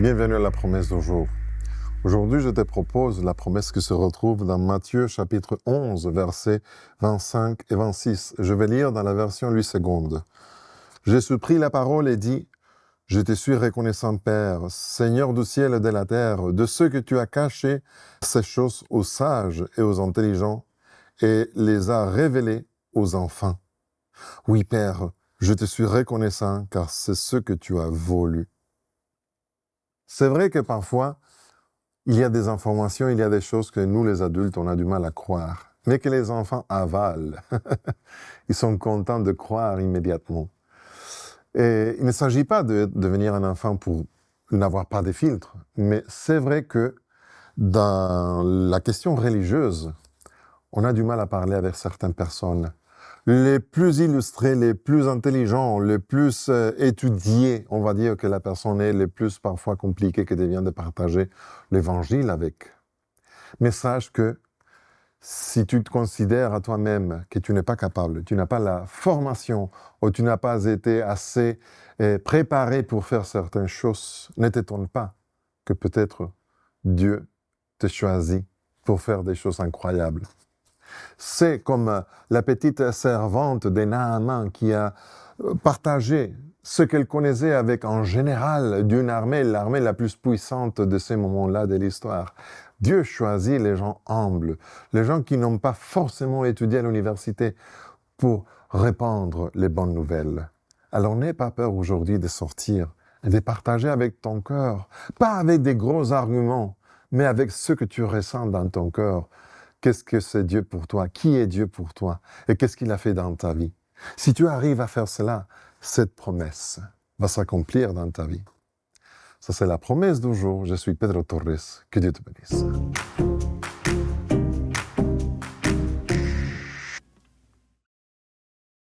Bienvenue à la promesse du jour. Aujourd'hui, je te propose la promesse qui se retrouve dans Matthieu chapitre 11, versets 25 et 26. Je vais lire dans la version 8 secondes. Jésus prit la parole et dit « Je te suis reconnaissant, Père, Seigneur du ciel et de la terre, de ce que tu as caché ces choses aux sages et aux intelligents et les as révélées aux enfants. Oui, Père, je te suis reconnaissant car c'est ce que tu as voulu. » C'est vrai que parfois, il y a des informations, il y a des choses que nous, les adultes, on a du mal à croire, mais que les enfants avalent. Ils sont contents de croire immédiatement. Et il ne s'agit pas de devenir un enfant pour n'avoir pas de filtre, mais c'est vrai que dans la question religieuse, on a du mal à parler avec certaines personnes. Les plus illustrés, les plus intelligents, les plus étudiés, on va dire que la personne est les plus parfois compliquée que devient de partager l'évangile avec. Mais sache que si tu te considères à toi-même que tu n'es pas capable, tu n'as pas la formation ou tu n'as pas été assez préparé pour faire certaines choses, ne t'étonne pas que peut-être Dieu te choisit pour faire des choses incroyables. C'est comme la petite servante de Naaman qui a partagé ce qu'elle connaissait avec, en général, d'une armée, l'armée la plus puissante de ces moments-là de l'histoire. Dieu choisit les gens humbles, les gens qui n'ont pas forcément étudié à l'université pour répandre les bonnes nouvelles. Alors n'aie pas peur aujourd'hui de sortir et de partager avec ton cœur, pas avec des gros arguments, mais avec ce que tu ressens dans ton cœur. Qu'est-ce que c'est Dieu pour toi? Qui est Dieu pour toi? Et qu'est-ce qu'il a fait dans ta vie? Si tu arrives à faire cela, cette promesse va s'accomplir dans ta vie. Ça, c'est la promesse du jour. Je suis Pedro Torres. Que Dieu te bénisse.